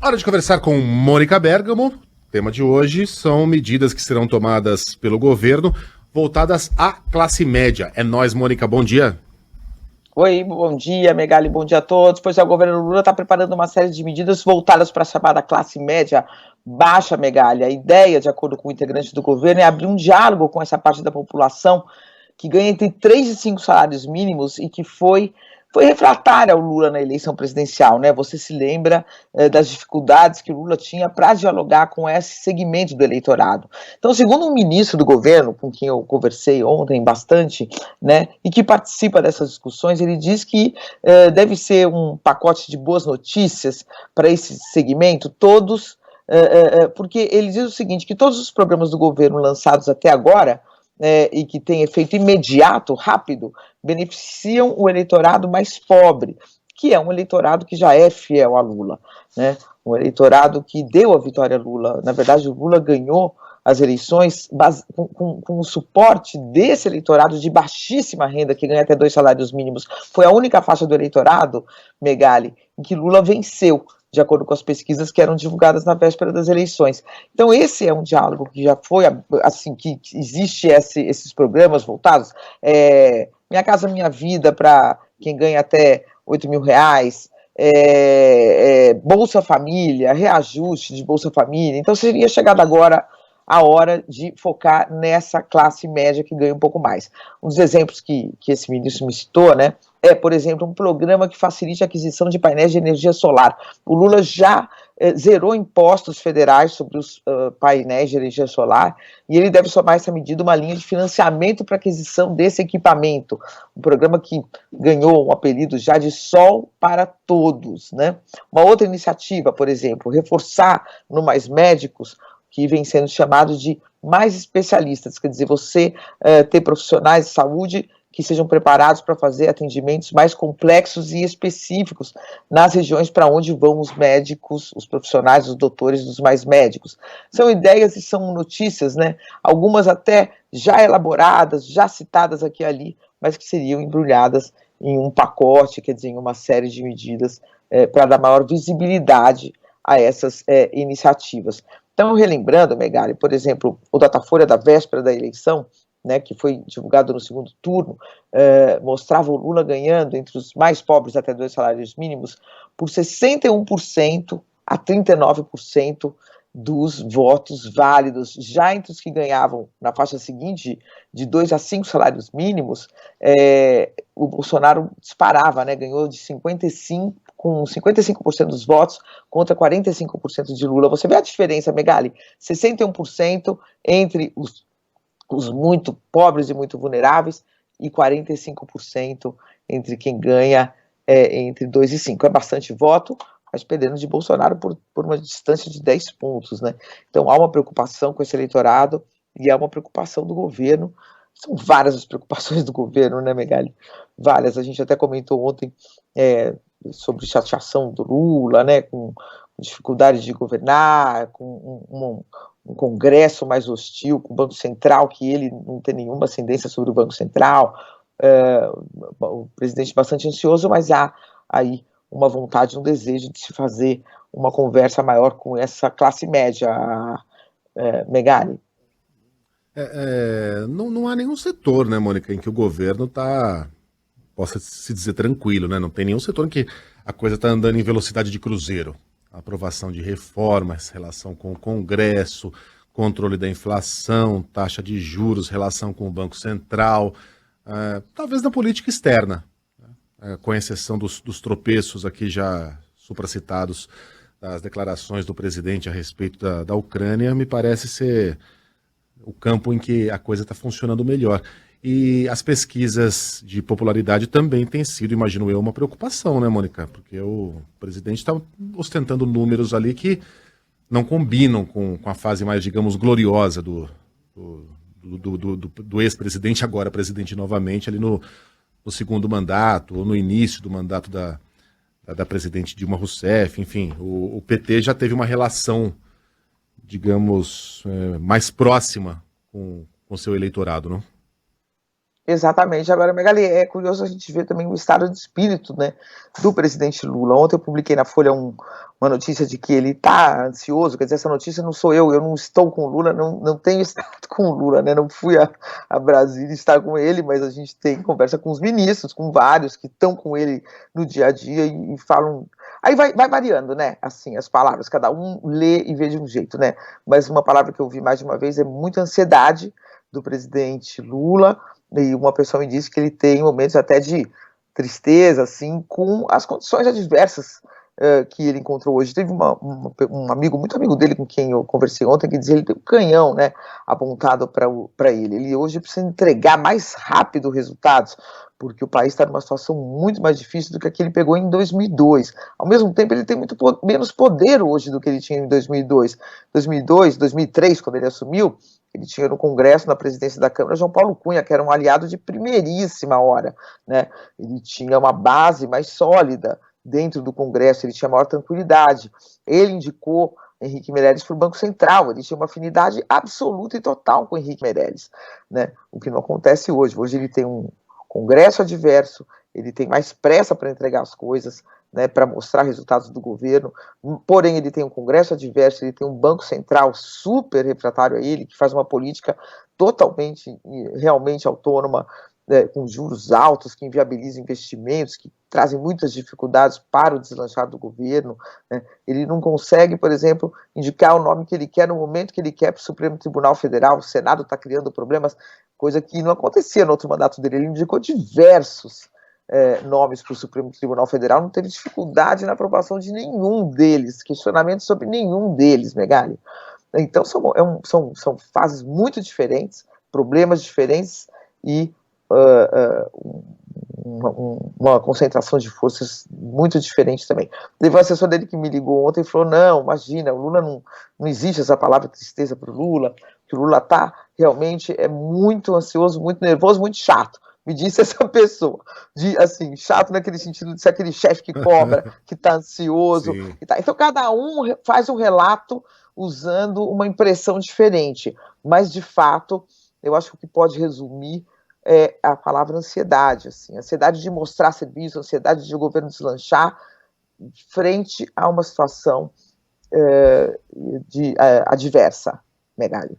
Hora de conversar com Mônica Bergamo. O tema de hoje são medidas que serão tomadas pelo governo voltadas à classe média. É nóis, Mônica, bom dia. Oi, bom dia, Megali, bom dia a todos. Pois é, o governo Lula está preparando uma série de medidas voltadas para a chamada classe média baixa, Megali. A ideia, de acordo com o integrante do governo, é abrir um diálogo com essa parte da população que ganha entre 3 e 5 salários mínimos e que foi refratária ao Lula na eleição presidencial, né? Você se lembra das dificuldades que o Lula tinha para dialogar com esse segmento do eleitorado. Então, segundo um ministro do governo, com quem eu conversei ontem bastante, né, e que participa dessas discussões, ele diz que deve ser um pacote de boas notícias para esse segmento, todos, porque ele diz o seguinte, que todos os programas do governo lançados até agora, e que tem efeito imediato, rápido, beneficiam o eleitorado mais pobre, que é um eleitorado que já é fiel a Lula, né? Um eleitorado que deu a vitória a Lula. Na verdade, o Lula ganhou as eleições com o suporte desse eleitorado de baixíssima renda, que ganha até 2 salários mínimos. Foi a única faixa do eleitorado, Megali, em que Lula venceu, de acordo com as pesquisas que eram divulgadas na véspera das eleições. Então, esse é um diálogo que já foi, assim, que existe esses programas voltados, Minha Casa Minha Vida para quem ganha até R$ 8.000, Bolsa Família, reajuste de Bolsa Família. Então, seria chegado agora a hora de focar nessa classe média que ganha um pouco mais. Um dos exemplos que esse ministro me citou, né, é, por exemplo, um programa que facilite a aquisição de painéis de energia solar. O Lula já zerou impostos federais sobre os painéis de energia solar e ele deve somar essa medida uma linha de financiamento para aquisição desse equipamento. Um programa que ganhou um apelido já de Sol para Todos, né? Uma outra iniciativa, por exemplo, reforçar no Mais Médicos, que vem sendo chamado de mais especialistas, quer dizer, você ter profissionais de saúde que sejam preparados para fazer atendimentos mais complexos e específicos nas regiões para onde vão os médicos, os profissionais, os doutores dos mais médicos. São ideias e são notícias, né? Algumas até já elaboradas, já citadas aqui e ali, mas que seriam embrulhadas em um pacote, quer dizer, em uma série de medidas para dar maior visibilidade a essas iniciativas. Então, relembrando, Megali, por exemplo, o Datafolha da véspera da eleição, né, que foi divulgado no segundo turno, mostrava o Lula ganhando entre os mais pobres até 2 salários mínimos por 61% a 39% dos votos válidos. Já entre os que ganhavam na faixa seguinte, de 2 a 5 salários mínimos, o Bolsonaro disparava, né, ganhou de 55%, com 55% dos votos contra 45% de Lula. Você vê a diferença, Megali? 61% entre os muito pobres e muito vulneráveis e 45% entre quem ganha entre 2 e 5. É bastante voto, mas perdendo de Bolsonaro por uma distância de 10 pontos, né? Então há uma preocupação com esse eleitorado e há uma preocupação do governo. São várias as preocupações do governo, né, Megali? Várias. A gente até comentou ontem sobre chateação do Lula, né, com dificuldade de governar, com um Congresso mais hostil, com o Banco Central, que ele não tem nenhuma ascendência sobre o Banco Central, o presidente bastante ansioso, mas há aí uma vontade, um desejo de se fazer uma conversa maior com essa classe média, Megali. Não há nenhum setor, né, Mônica, em que o governo possa se dizer tranquilo, né? Não tem nenhum setor em que a coisa está andando em velocidade de cruzeiro. A aprovação de reformas, relação com o Congresso, controle da inflação, taxa de juros, relação com o Banco Central, talvez na política externa, com exceção dos tropeços aqui já supracitados das declarações do presidente a respeito da Ucrânia, me parece ser o campo em que a coisa está funcionando melhor. E as pesquisas de popularidade também têm sido, imagino eu, uma preocupação, né, Mônica? Porque o presidente está ostentando números ali que não combinam com a fase mais, digamos, gloriosa do ex-presidente, agora presidente novamente, ali no segundo mandato, ou no início do mandato da presidente Dilma Rousseff. Enfim, o PT já teve uma relação, digamos, mais próxima com o seu eleitorado, não? Exatamente. Agora, Magali, é curioso a gente ver também o estado de espírito, né, do presidente Lula. Ontem eu publiquei na Folha uma notícia de que ele está ansioso, quer dizer, essa notícia não sou eu não estou com o Lula, não tenho estado com o Lula, né, não fui a Brasília estar com ele, mas a gente tem conversa com os ministros, com vários que estão com ele no dia a dia e falam... Aí vai variando, né, assim, as palavras, cada um lê e vê de um jeito, né, mas uma palavra que eu vi mais de uma vez é muita ansiedade do presidente Lula, e uma pessoa me disse que ele tem momentos até de tristeza, assim, com as condições adversas que ele encontrou hoje. Teve um amigo, muito amigo dele, com quem eu conversei ontem, que dizia que ele tem um canhão, né, apontado para ele. Ele hoje precisa entregar mais rápido resultados, porque o país está numa situação muito mais difícil do que a que ele pegou em 2002. Ao mesmo tempo, ele tem muito menos poder hoje do que ele tinha em 2002. 2002, 2003, quando ele assumiu, ele tinha no Congresso, na presidência da Câmara, João Paulo Cunha, que era um aliado de primeiríssima hora, né? Ele tinha uma base mais sólida dentro do Congresso, ele tinha maior tranquilidade. Ele indicou Henrique Meirelles para o Banco Central, ele tinha uma afinidade absoluta e total com Henrique Meirelles, né? O que não acontece hoje. Hoje ele tem um Congresso adverso, ele tem mais pressa para entregar as coisas, né, para mostrar resultados do governo, porém ele tem um Congresso adverso, ele tem um Banco Central super refratário a ele, que faz uma política totalmente, realmente autônoma, né, com juros altos, que inviabiliza investimentos, que trazem muitas dificuldades para o deslanchar do governo, né. Ele não consegue, por exemplo, indicar o nome que ele quer no momento que ele quer para o Supremo Tribunal Federal, o Senado está criando problemas, coisa que não acontecia no outro mandato dele, ele indicou diversos nomes para o Supremo Tribunal Federal, não teve dificuldade na aprovação de nenhum deles, questionamento sobre nenhum deles, Megali. Então são fases muito diferentes, problemas diferentes e uma concentração de forças muito diferente também. Teve um assessor dele que me ligou ontem e falou, não, imagina, o Lula não existe essa palavra tristeza para o Lula, que o Lula está realmente muito ansioso, muito nervoso, muito chato. Me disse essa pessoa, assim, chato naquele sentido de ser aquele chefe que cobra, que está ansioso. E tá. Então, cada um faz um relato usando uma impressão diferente. Mas, de fato, eu acho que o que pode resumir é a palavra ansiedade. Assim, ansiedade de mostrar serviço, ansiedade de o governo deslanchar frente a uma situação adversa, Megali.